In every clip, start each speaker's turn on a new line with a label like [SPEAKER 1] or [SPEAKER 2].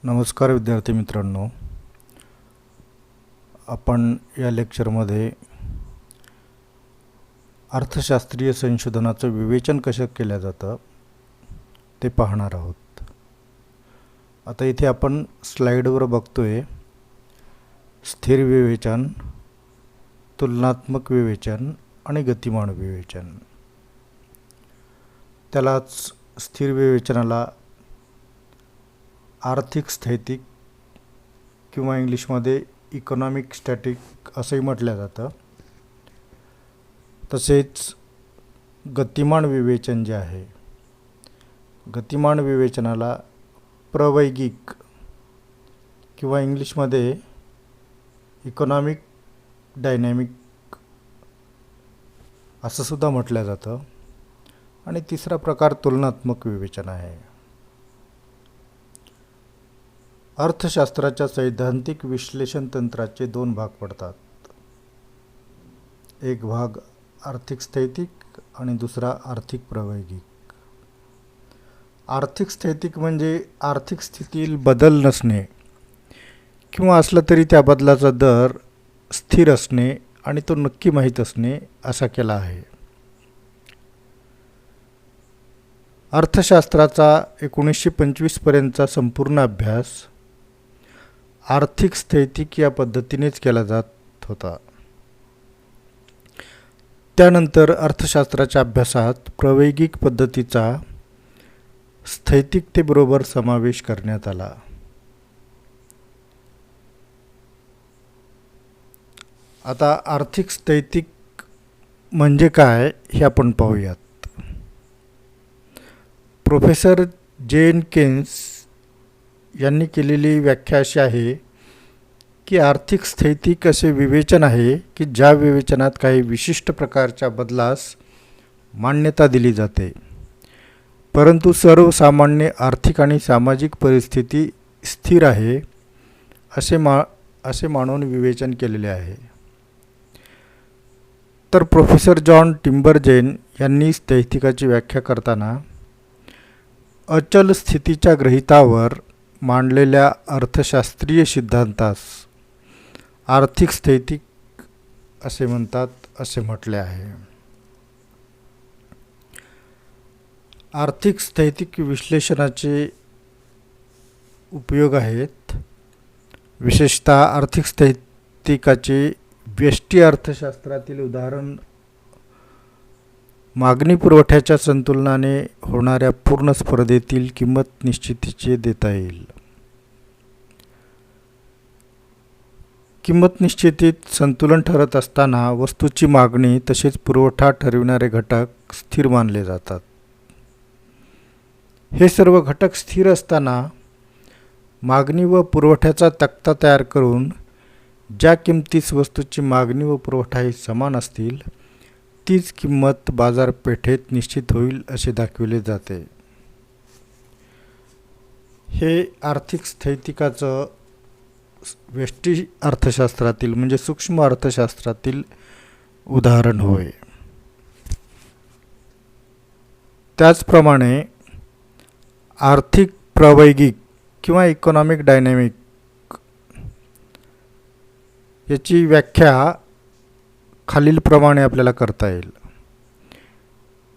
[SPEAKER 1] नमस्कार विद्यार्थी मित्रांनो, आपण या लेक्चरमध्ये अर्थशास्त्रीय संशोधनाचं विवेचन कसं केलं जातं ते पाहणार आहोत. आता इथे आपण स्लाइडवर बघतोय स्थिर विवेचन, तुलनात्मक विवेचन आणि गतिमान विवेचन. त्यालाच स्थिर विवेचनाला आर्थिक स्थैतिक किंवा इंग्लिशमध्ये इकॉनॉमिक स्टॅटिक असंही म्हटलं जातं. तसेच गतिमान विवेचन जे आहे, गतिमान विवेचनाला प्रवैगिक किंवा इंग्लिशमध्ये इकॉनॉमिक डायनॅमिक असं सुद्धा म्हटलं जातं. आणि तिसरा प्रकार तुलनात्मक विवेचन आहे. अर्थशास्त्राच्या सैद्धांतिक विश्लेषण तंत्राचे दोन भाग पडतात. एक भाग आर्थिक स्थैतिक आणि दुसरा आर्थिक प्रवैगिक. आर्थिक स्थैतिक म्हणजे आर्थिक स्थितीतील बदल नसणे किंवा असला तरी त्या बदलाचा दर स्थिर असणे आणि तो नक्की माहीत असणे असा केला आहे. अर्थशास्त्राचा 1925 पर्यंतचा संपूर्ण अभ्यास आर्थिक स्थैतिक या पद्धतीनेच केला जात होता. त्यानंतर अर्थशास्त्राच्या अभ्यासात प्रवैगिक पद्धतीचा स्थैतिकतेबरोबर समावेश करण्यात आला. आता आर्थिक स्थैतिक म्हणजे काय हे आपण पाहूयात. प्रोफेसर जेन केन्स यांनी केलेली व्याख्या अशी आहे की आर्थिक स्थैतिक असे विवेचन आहे की ज्या विवेचनात काही विशिष्ट प्रकारच्या बदलास मान्यता दिली जाते, परंतु सर्वसामान्य आर्थिक आणि सामाजिक परिस्थिती स्थिर आहे असे मानून विवेचन केलेले आहे. तर प्रोफेसर जॉन टिम्बरजेन यांनी स्थैतिकाची व्याख्या करताना अचल स्थितीच्या गृहीतावर मांडलेल्या अर्थशास्त्रीय सिद्धांतास आर्थिक स्थैतिक असे म्हणतात असे म्हटले आहे. आर्थिक स्थैतिक विश्लेषणाचे उपयोग आहेत. विशेषतः आर्थिक स्थैतिकाचे व्यष्टी अर्थशास्त्रातील उदाहरण मागणी पुरवठ्याच्या संतुलनाने होणाऱ्या पूर्ण स्पर्धेतील किंमत निश्चितीचे देता येईल. किंमत निश्चितीत संतुलन ठरत असताना वस्तूची मागणी तसेच पुरवठा ठरविणारे घटक स्थिर मानले जातात. हे सर्व घटक स्थिर असताना मागणी व पुरवठ्याचा तक्ता तयार करून ज्या किमतीस वस्तूची मागणी व पुरवठा हे समान असतील तीच किंमत बाजारपेठेत निश्चित होईल असे दाखविले जाते. हे आर्थिक स्थैतिकाचं व्यष्टी अर्थशास्त्रातील म्हणजे सूक्ष्म अर्थशास्त्रातील उदाहरण होय. त्याचप्रमाणे आर्थिक प्रवैगिक किंवा इकॉनॉमिक डायनॅमिक याची व्याख्या खालीलप्रमाणे आपल्याला करता येईल.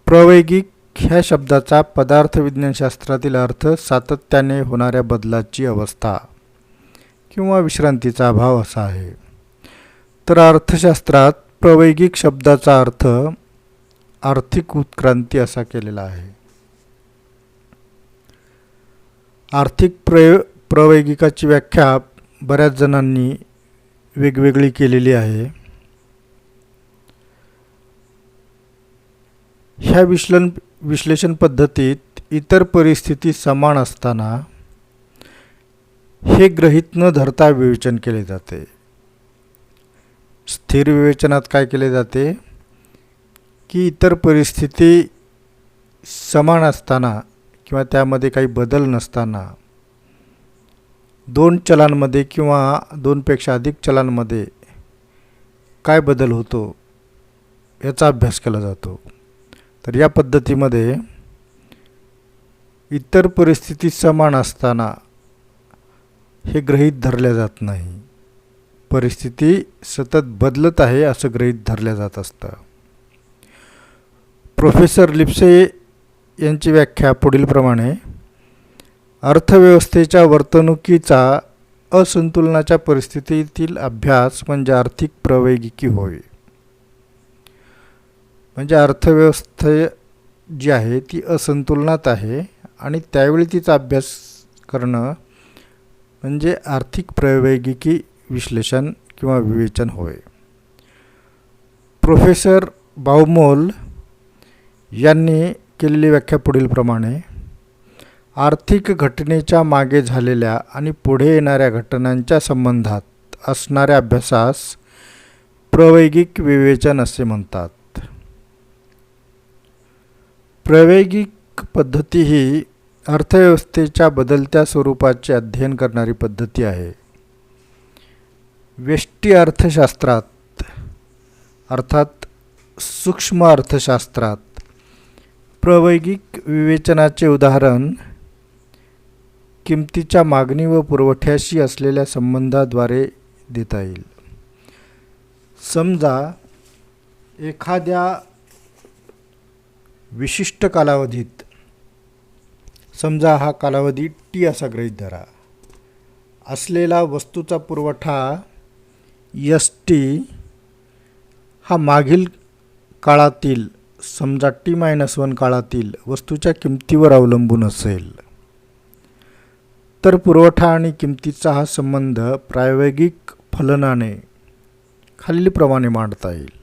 [SPEAKER 1] प्रवैगिक ह्या शब्दाचा पदार्थविज्ञानशास्त्रातील अर्थ सातत्याने होणाऱ्या बदलाची अवस्था किंवा विश्रांतीचा अभाव असा आहे. तर अर्थशास्त्रात प्रवैगिक शब्दाचा अर्थ आर्थिक उत्क्रांती असा केलेला आहे. आर्थिक प्रवैगिकाची व्याख्या बऱ्याच जणांनी वेगवेगळी केलेली आहे. ह्या विश्लेषण पद्धतीत इतर परिस्थिती समान असताना हे गृहीत न धरता विवेचन केले जाते. स्थिर विवेचनात काय केले जाते की इतर परिस्थिती समान असताना किंवा त्यामध्ये काही बदल नसताना दोन चलांमध्ये किंवा दोनपेक्षा अधिक चलांमध्ये काय बदल होतो याचा अभ्यास केला जातो. तर या पद्धतीमध्ये इतर परिस्थिती समान असताना हे गृहीत धरले जात नाही. परिस्थिती सतत बदलत आहे असं गृहीत धरले जात असतं. प्रोफेसर लिप्से यांची व्याख्या पुढीलप्रमाणे: अर्थव्यवस्थेच्या वर्तणुकीचा असंतुलनाच्या परिस्थितीतील अभ्यास म्हणजे आर्थिक प्रवैगिकी होय. म्हणजे अर्थव्यवस्था जी आहे ती असंतुलनात आहे आणि त्यावेळी तिचा अभ्यास करणं म्हणजे आर्थिक प्रवैगिकी विश्लेषण किंवा विवेचन होय. प्रोफेसर बाउमोल यांनी केलेली व्याख्या पुढीलप्रमाणे: आर्थिक घटनेच्या मागे झालेल्या आणि पुढे येणाऱ्या घटनांच्या संबंधात असणाऱ्या अभ्यासास प्रवैगिक विवेचन असे म्हणतात. प्रवैगिक पद्धती ही अर्थव्यवस्थेच्या बदलत्या स्वरूपाचे अध्ययन करणारी पद्धती आहे. व्यष्टी अर्थशास्त्रात अर्थात सूक्ष्म अर्थशास्त्रात प्रवैगिक विवेचनाचे उदाहरण किमतीच्या मागणी व पुरवठ्याशी असलेल्या संबंधाद्वारे देता येईल. समजा एखाद्या विशिष्ट कालावधीत, समजा हा कालावधी टी असा गृहीत धरा, असलेला वस्तूचा पुरवठा एस टी हा मागील काळातील, समजा T-1 काळातील वस्तूच्या किमतीवर अवलंबून असेल, तर पुरवठा आणि किमतीचा हा संबंध प्रायोगिक फलनाने खालीलप्रमाणे मांडता येईल.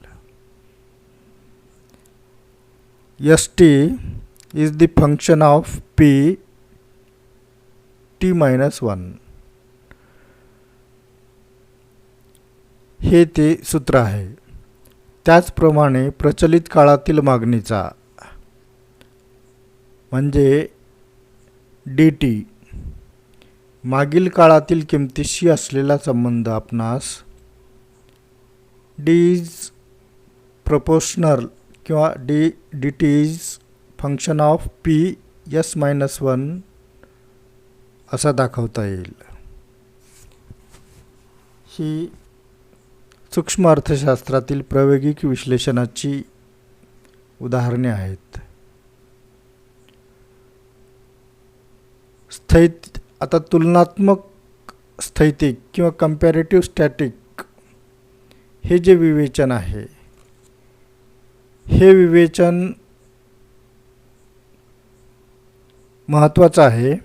[SPEAKER 1] S T is the function of P T-1. हे ते सूत्र आहे. त्याचप्रमाणे प्रचलित काळातील मागणीचा म्हणजे डी टी मागील काळातील किमतीशी असलेला संबंध आपणास डी इज प्रपोर्शनल किंवा D T is function of P S-1 असा दाखवता येईल. ही सूक्ष्म अर्थशास्त्रातील प्रायोगिक विश्लेषणाची उदाहरणे आहेत. आता तुलनात्मक स्थैतिक किंवा कंपॅरेटिव्ह स्टॅटिक हे जे विवेचन आहे, हे विवेचन महत्त्वाचं आहे,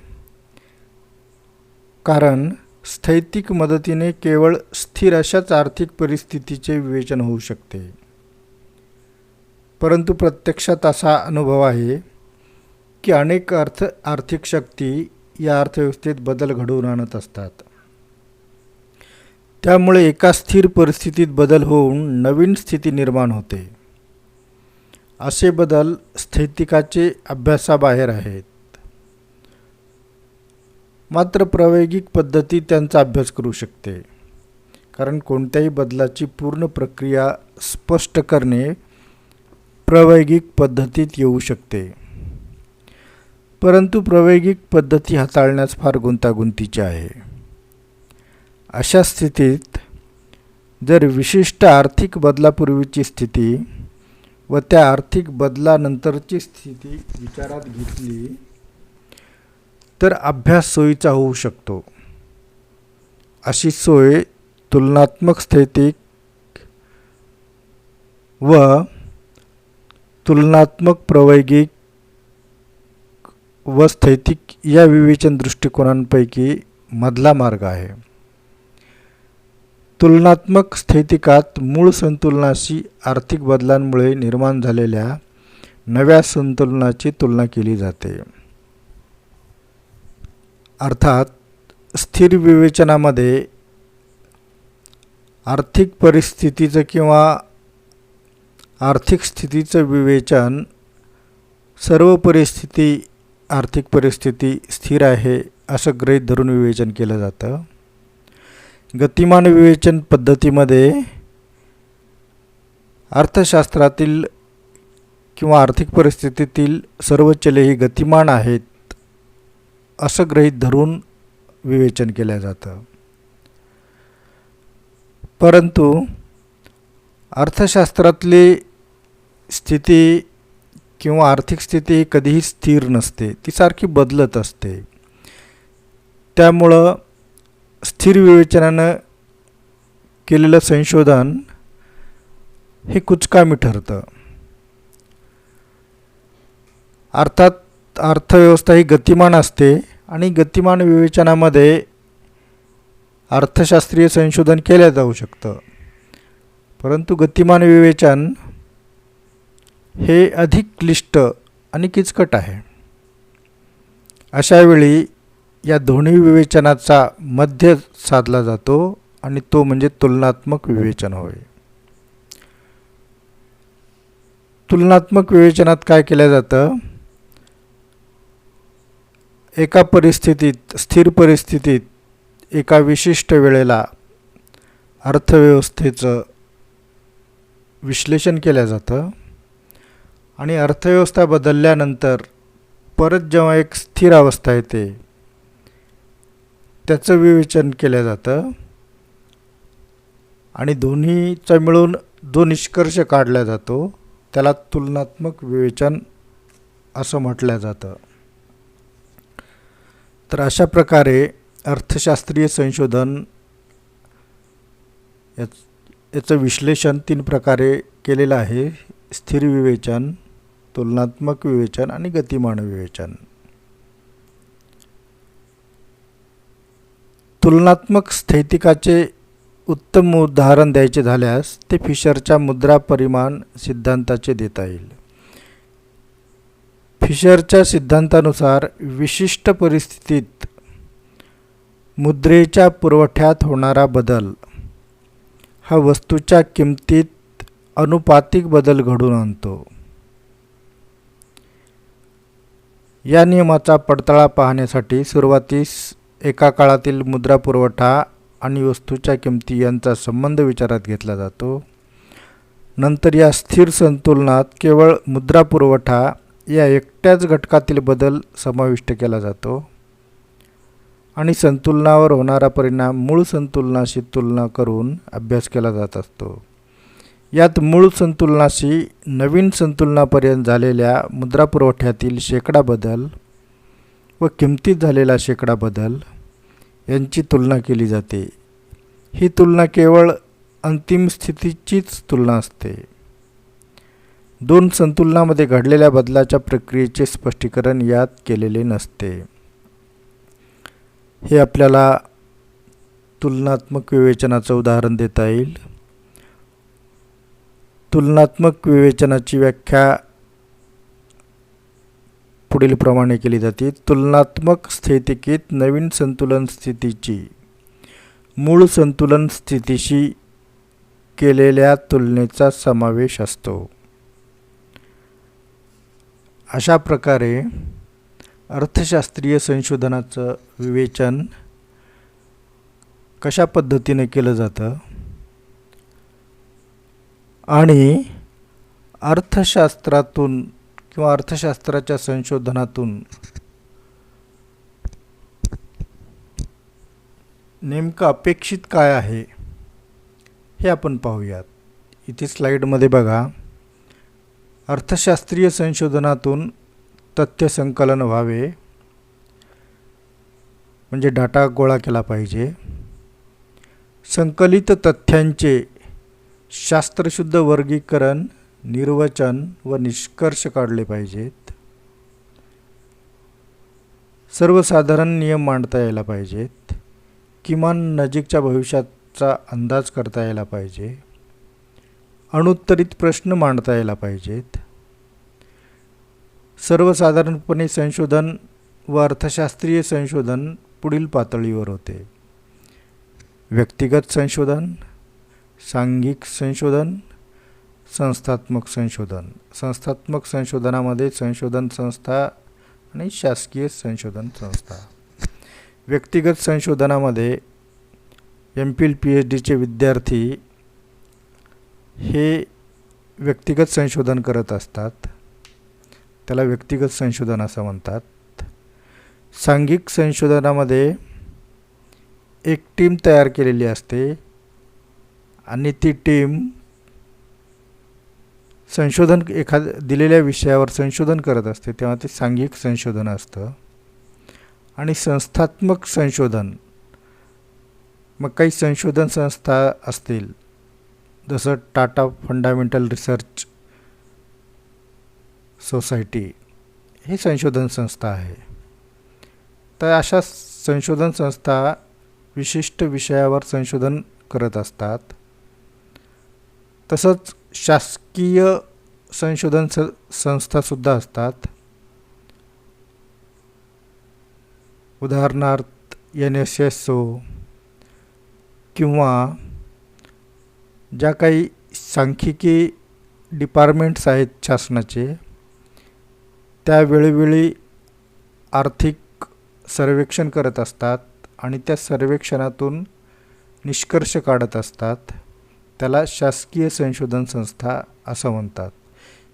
[SPEAKER 1] कारण स्थैतिक मदतीने केवळ स्थिर अशाच आर्थिक परिस्थितीचे विवेचन होऊ शकते. परंतु प्रत्यक्षात असा अनुभव आहे की अनेक आर्थिक शक्ती या अर्थव्यवस्थेत बदल घडवून आणत असतात. त्यामुळे एका स्थिर परिस्थितीत बदल होऊन नवीन स्थिती निर्माण होते. असे बदल स्थैतिकाचे अभ्यासाबाहेर आहेत. मात्र प्रायोगिक पद्धती त्यांचा अभ्यास करू शकते, कारण कोणत्याही बदलाची पूर्ण प्रक्रिया स्पष्ट करणे प्रायोगिक पद्धतीत येऊ शकते. परंतु प्रायोगिक पद्धती हाताळण्यास फार गुंतागुंतीची आहे. अशा स्थितीत जर विशिष्ट आर्थिक बदलापूर्वीची स्थिती व त्या आर्थिक बदलानंतरची स्थिती विचारात घेतली तर अभ्यास सोयीचा होऊ शकतो. अशी सोय तुलनात्मक स्थैतिक व तुलनात्मक प्रायोगिक व स्थैतिक या विवेचन दृष्टिकोनांपैकी मधला मार्ग आहे. तुलनात्मक स्थैतिकात मूळ संतुलनाशी आर्थिक बदलांमुळे निर्माण झालेल्या नव्या संतुलनाची तुलना केली जाते. अर्थात स्थिर विवेचनामध्ये आर्थिक परिस्थितीचं किंवा आर्थिक स्थितीचं विवेचन सर्व आर्थिक परिस्थिती स्थिर आहे असं गृहीत धरून विवेचन केलं जातं. गतिमान विवेचन पद्धतीमध्ये अर्थशास्त्रातील किंवा आर्थिक परिस्थितीतील सर्व चले ही गतिमान आहेत असं गृहीत धरून विवेचन केलं जातं. परंतु अर्थशास्त्रातली स्थिती किंवा आर्थिक स्थिती ही कधीही स्थिर नसते, ती सारखी बदलत असते. त्यामुळं स्थिर विवेचनानं केलेलं संशोधन हे कुचकामी ठरतं. अर्थात अर्थव्यवस्था ही गतिमान असते आणि गतिमान विवेचनामध्ये अर्थशास्त्रीय संशोधन केले जाऊ शकतं. परंतु गतिमान विवेचन हे अधिक क्लिष्ट आणि किचकट आहे. अशावेळी या दोन्ही विवेचनाचा मध्य साधला जातो आणि तो म्हणजे तुलनात्मक विवेचन होय. तुलनात्मक विवेचनात काय केलं जातं? एका परिस्थितीत, स्थिर परिस्थितीत, एका विशिष्ट वेळेला अर्थव्यवस्थेचं विश्लेषण केलं जातं आणि अर्थव्यवस्था बदलल्यानंतर परत जेव्हा एक स्थिर अवस्था येते त्याचं विवेचन केलं जातं आणि दोन्हीचा मिळून जो निष्कर्ष काढला जातो त्याला तुलनात्मक विवेचन असं म्हटलं जातं. तर अशा प्रकारे अर्थशास्त्रीय संशोधन याचं विश्लेषण 3 प्रकारे केलेलं आहे: स्थिर विवेचन, तुलनात्मक विवेचन आणि गतिमान विवेचन. तुलनात्मक स्थैतिकाचे उत्तम उदाहरण द्यायचे झाल्यास ते फिशरच्या मुद्रा परिमाण सिद्धांताचे देता येईल. फिशरच्या सिद्धांतानुसार विशिष्ट परिस्थितीत मुद्रेच्या पुरवठ्यात होणारा बदल हा वस्तूच्या किमतीत अनुपातिक बदल घडवून आणतो. या नियमाचा पडताळा पाहण्यासाठी सुरुवातीस एका काळातील मुद्रा पुरवठा आणि वस्तूच्या किमती यांचा संबंध विचारात घेतला जातो. नंतर या स्थिर संतुलनात केवळ मुद्रा पुरवठा या एकट्याच घटकातील बदल समाविष्ट केला जातो आणि संतुलनावर होणारा परिणाम मूळ संतुलनाशी तुलना करून अभ्यास केला जात असतो. यात मूळ संतुलनाशी नवीन संतुलनापर्यंत झालेल्या मुद्रा पुरवठ्यातील शेकडा बदल व किमतीत झालेला शेकडा बदल यांची तुलना केली जाते. ही तुलना केवळ अंतिम स्थितीचीच तुलना असते. 2 संतुलनामध्ये घडलेल्या बदलाच्या प्रक्रियेचे स्पष्टीकरण यात केलेले नसते. हे आपल्याला तुलनात्मक विवेचनाचं उदाहरण देता येईल. तुलनात्मक विवेचनाची व्याख्या पुढील प्रमाणे केली जाते: तुलनात्मक स्थितिकीत नवीन संतुलन स्थितीची मूळ संतुलन स्थितीशी केलेल्या तुलनेचा समावेश असतो. अशा प्रकारे अर्थशास्त्रीय संशोधनाचं विवेचन कशा पद्धतीने केलं जातं आणि अर्थशास्त्रातून किंवा अर्थशास्त्राच्या संशोधनातून नेमकं अपेक्षित काय आहे हे आपण पाहूयात. इथे स्लाईडमध्ये बघा, अर्थशास्त्रीय संशोधनातून तथ्य संकलन व्हावे म्हणजे डाटा गोळा केला पाहिजे. संकलित तथ्यांचे शास्त्रशुद्ध वर्गीकरण, निर्वचन व निष्कर्ष काढले पाहिजेत. सर्वसाधारण नियम मांडता यायला पाहिजेत. किमान नजीकच्या भविष्याचा अंदाज करता यायला पाहिजे. अनुत्तरित प्रश्न मांडता यायला पाहिजेत. सर्वसाधारणपणे संशोधन व अर्थशास्त्रीय संशोधन पुढील पातळीवर होते: व्यक्तिगत संशोधन, सांघिक संशोधन, संस्थात्मक संशोधन. संस्थात्मक संशोधनामध्ये संशोधन संस्था आणि शासकीय संशोधन संस्था. व्यक्तिगत संशोधनामध्ये MPhil PhDचे विद्यार्थी हे व्यक्तिगत संशोधन करत असतात, त्याला व्यक्तिगत संशोधन असं म्हणतात. सांघिक संशोधनामध्ये एक टीम तयार केलेली असते आणि ती टीम संशोधन दिलेल्या विषयावर संशोधन करत असते, तेव्हा ते सांघिक संशोधन असतं. आणि संस्थात्मक संशोधन, मग काही संशोधन संस्था असतील जसं टाटा फंडामेंटल रिसर्च सोसायटी, ही संशोधन संस्था आहे. तर अशा संशोधन संस्था विशिष्ट विषयावर संशोधन करत असतात. तसंच शासकीय संशोधन संस्थासुद्धा असतात. उदाहरणार्थ NSSO किंवा ज्या काही सांख्यिकी डिपार्टमेंट्स आहेत शासनाचे, त्या वेळोवेळी आर्थिक सर्वेक्षण करत असतात आणि त्या सर्वेक्षणातून निष्कर्ष काढत असतात. त्याला शासकीय संशोधन संस्था असं म्हणतात.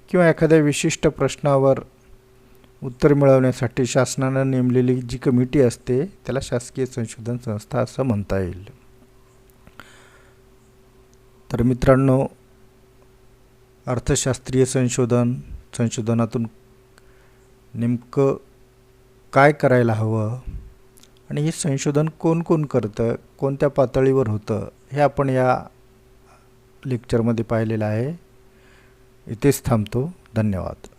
[SPEAKER 1] किंवा एखाद्या विशिष्ट प्रश्नावर उत्तर मिळवण्यासाठी शासनानं नेमलेली जी कमिटी असते त्याला शासकीय संशोधन संस्था असं म्हणता येईल. तर मित्रांनो, अर्थशास्त्रीय संशोधनातून नेमकं काय करायला हवं आणि हे संशोधन कोण कोण करतं, कोणत्या पातळीवर होतं, हे आपण या लेक्चरमध्ये पाहिलेलं आहे. इथेच थांबतो. धन्यवाद.